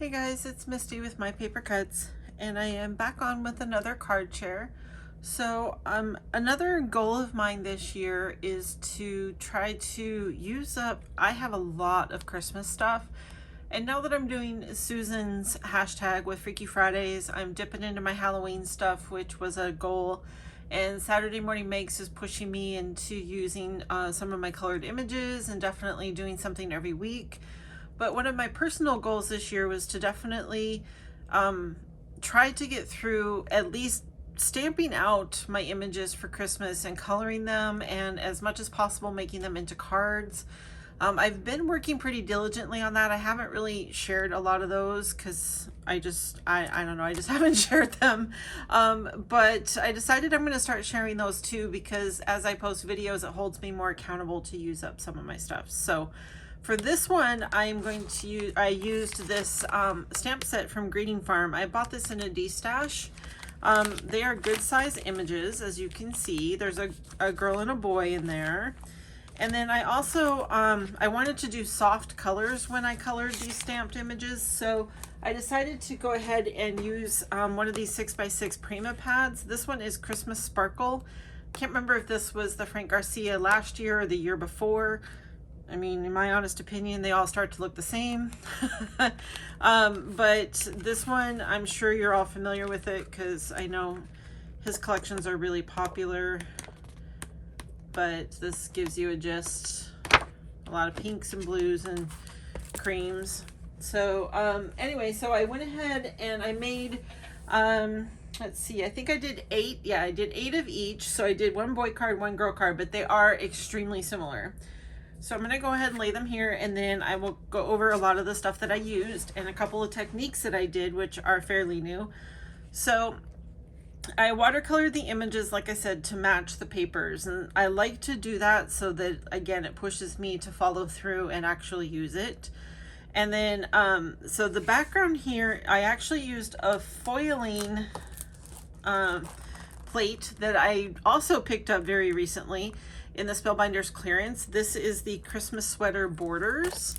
Hey guys, it's Misty with My Paper Cuts, and I am back on with another card share. So another goal of mine this year is to try to use up, I have a lot of Christmas stuff, and now that I'm doing Susan's hashtag with Freaky Fridays, I'm dipping into my Halloween stuff, which was a goal, and Saturday Morning Makes is pushing me into using some of my colored images and definitely doing something every week. But one of my personal goals this year was to definitely try to get through at least stamping out my images for Christmas and coloring them, and as much as possible making them into cards. I've been working pretty diligently on that. I haven't really shared a lot of those because I don't know, I just haven't shared them. But I decided I'm going to start sharing those too, because as I post videos, it holds me more accountable to use up some of my stuff. So for this one, I'm going to use, I used this stamp set from Greeting Farm. I bought this in a D-stash. They are good size images, as you can see. There's a girl and a boy in there. And then I also, I wanted to do soft colors when I colored these stamped images. So I decided to go ahead and use one of these 6x6 Prima pads. This one is Christmas Sparkle. Can't remember if this was the Frank Garcia last year or the year before. I mean, in my honest opinion, they all start to look the same. But this one, I'm sure you're all familiar with it because I know his collections are really popular. But this gives you a gist, a lot of pinks and blues and creams. So anyway, so I went ahead and I made, let's see, I think I did 8. Yeah, I did 8 of each. So I did one boy card, one girl card, but they are extremely similar. So I'm going to go ahead and lay them here, and then I will go over a lot of the stuff that I used and a couple of techniques that I did, which are fairly new. So I watercolored the images, like I said, to match the papers, and I like to do that so that, again, it pushes me to follow through and actually use it. And then, so the background here, I actually used a foiling plate that I also picked up very recently in the Spellbinders clearance. This is the Christmas Sweater Borders,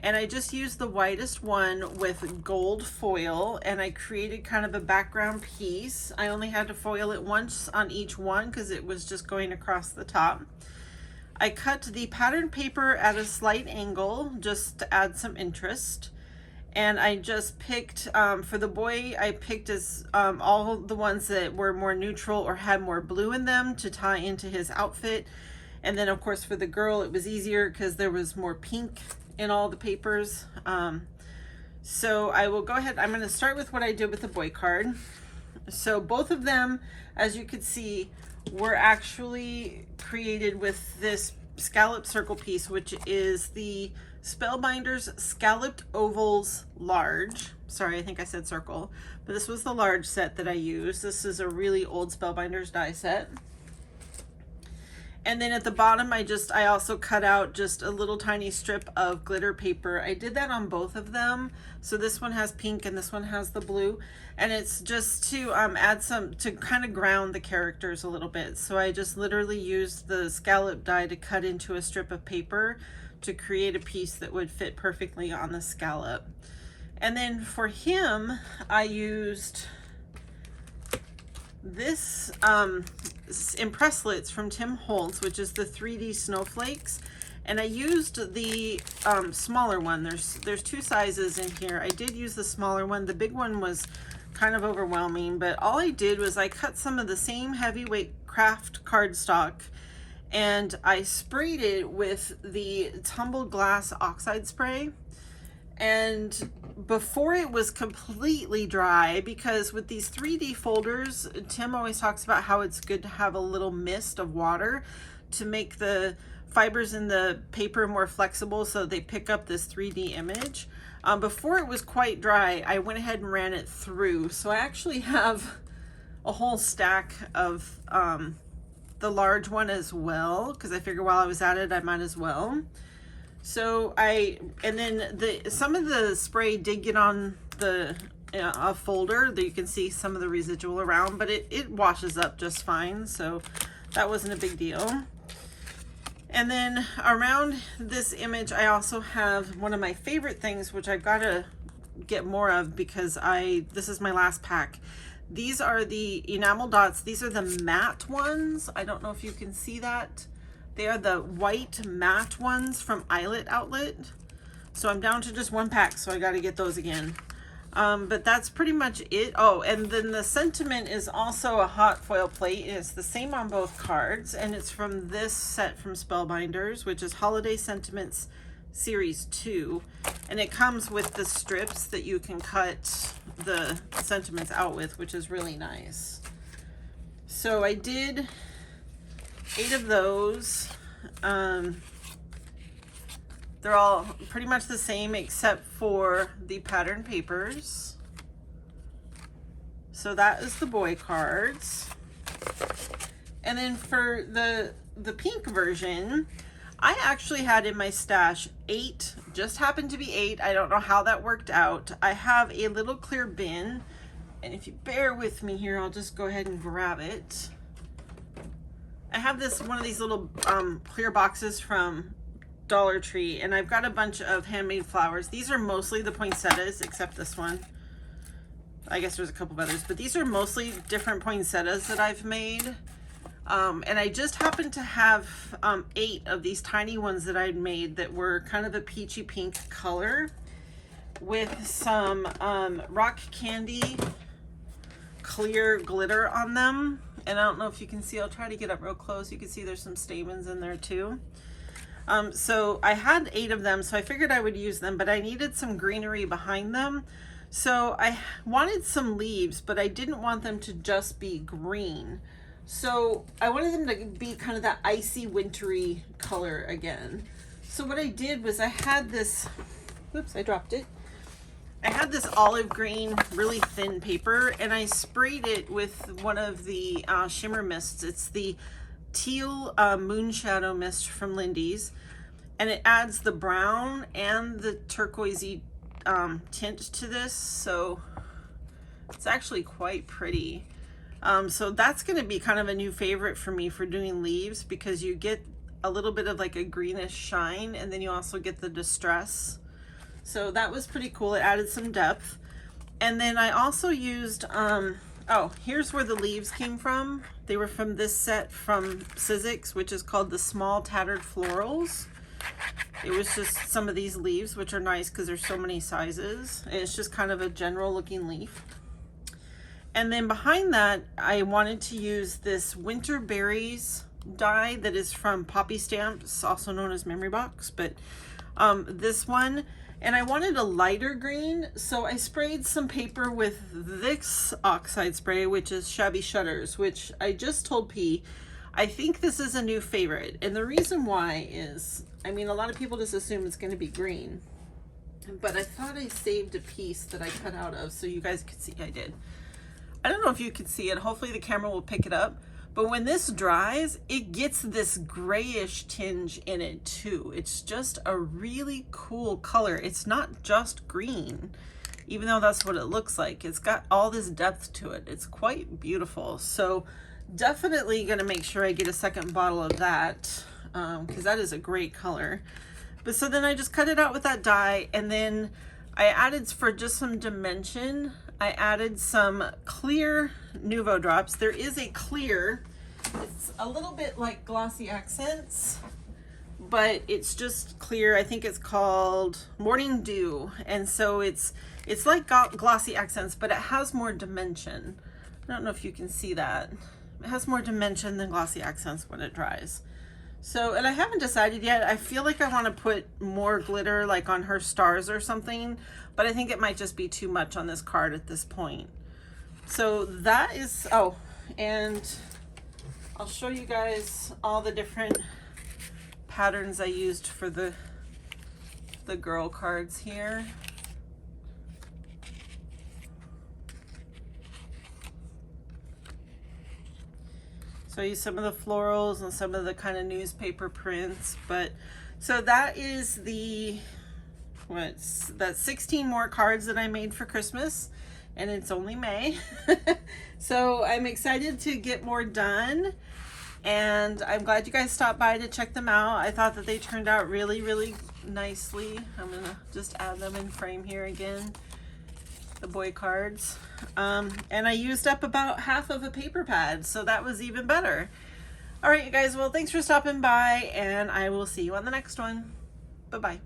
and I just used the whitest one with gold foil, and I created kind of a background piece. I only had to foil it once on each one because it was just going across the top. I cut the pattern paper at a slight angle just to add some interest. And I just picked, for the boy, I picked as all the ones that were more neutral or had more blue in them to tie into his outfit. And then of course for the girl, it was easier because there was more pink in all the papers. So I will go ahead, I'm going to start with what I did with the boy card. So both of them, as you could see, were actually created with this scallop circle piece, which is the Spellbinders Scalloped Ovals Large. Sorry, I think I said circle, but this was the large set that I used. This is a really old Spellbinders die set. And then at the bottom, I also cut out just a little tiny strip of glitter paper. I did that on both of them. So this one has pink and this one has the blue. And it's just to add some, to kind of ground the characters a little bit. So I just literally used the scallop die to cut into a strip of paper to create a piece that would fit perfectly on the scallop. And then for him, I used this Impresslits from Tim Holtz, which is the 3D Snowflakes, and I used the smaller one. There's 2 sizes in here. I did use the smaller one. The big one was kind of overwhelming, but all I did was I cut some of the same heavyweight craft cardstock and I sprayed it with the tumbled glass oxide spray. And before it was completely dry, because with these 3D folders, Tim always talks about how it's good to have a little mist of water to make the fibers in the paper more flexible so they pick up this 3D image. Before it was quite dry, I went ahead and ran it through. So I actually have a whole stack of the large one as well, because I figured while I was at it, I might as well. So and then some of the spray did get on the a folder that you can see some of the residual around, but it washes up just fine. So that wasn't a big deal. And then around this image, I also have one of my favorite things, which I've got to get more of because this is my last pack. These are the Enamel Dots. These are the matte ones. I don't know if you can see that. They are the white matte ones from Eyelet Outlet. So I'm down to just one pack, so I got to get those again. But that's pretty much it. Oh, and then the sentiment is also a hot foil plate. It's the same on both cards, and it's from this set from Spellbinders, which is Holiday Sentiments Series 2. And it comes with the strips that you can cut the sentiments out with, which is really nice. So I did 8 of those. They're all pretty much the same except for the pattern papers. So that is the boy cards. And then for the pink version, I actually had in my stash 8, just happened to be 8. I don't know how that worked out. I have a little clear bin, and if you bear with me here, I'll just go ahead and grab it. I have one of these little clear boxes from Dollar Tree, and I've got a bunch of handmade flowers. These are mostly the poinsettias, except this one. I guess there's a couple of others, but these are mostly different poinsettias that I've made. And I just happened to have 8 of these tiny ones that I'd made that were kind of a peachy pink color with some rock candy clear glitter on them. And I don't know if you can see, I'll try to get up real close. You can see there's some stamens in there too. So I had 8 of them, so I figured I would use them, but I needed some greenery behind them. So I wanted some leaves, but I didn't want them to just be green. So I wanted them to be kind of that icy wintry color again. So what I did was I had this, whoops, I dropped it. I had this olive green, really thin paper, and I sprayed it with one of the shimmer mists. It's the Teal Moonshadow Mist from Lindy's, and it adds the brown and the turquoisey tint to this, so it's actually quite pretty. So that's going to be kind of a new favorite for me for doing leaves, because you get a little bit of like a greenish shine, and then you also get the distress. So that was pretty cool. It added some depth. And then I also used oh, here's where the leaves came from. They were from this set from Sizzix, which is called the Small Tattered Florals. It was just some of these leaves, which are nice because there's so many sizes. And it's just kind of a general looking leaf. And then behind that, I wanted to use this Winter Berries die that is from Poppy Stamps, also known as Memory Box, but this one. And I wanted a lighter green, so I sprayed some paper with this oxide spray, which is Shabby Shutters, which I just told P, I think this is a new favorite. And the reason why is, I mean, a lot of people just assume it's going to be green, but I thought I saved a piece that I cut out of so you guys could see. I did. I don't know if you can see it. Hopefully the camera will pick it up. But when this dries, it gets this grayish tinge in it too. It's just a really cool color. It's not just green, even though that's what it looks like. It's got all this depth to it. It's quite beautiful. So definitely gonna make sure I get a second bottle of that, because that is a great color. But so then I just cut it out with that dye, and then I added, for just some dimension, I added some clear Nuvo drops. There is a clear, it's a little bit like Glossy Accents, but it's just clear. I think it's called Morning Dew. And so it's like Glossy Accents, but it has more dimension. I don't know if you can see that. It has more dimension than Glossy Accents when it dries. So, and I haven't decided yet. I feel like I want to put more glitter like on her stars or something, but I think it might just be too much on this card at this point. So that is, oh, and I'll show you guys all the different patterns I used for the girl cards here. So I used some of the florals and some of the kind of newspaper prints, but so that is the, that's 16 more cards that I made for Christmas, and it's only May. So I'm excited to get more done, and I'm glad you guys stopped by to check them out. I thought that they turned out really, really nicely. I'm gonna just add them in frame here again. the boy cards. And I used up about half of a paper pad, so that was even better. All right, you guys, well, thanks for stopping by, and I will see you on the next one. Bye-bye.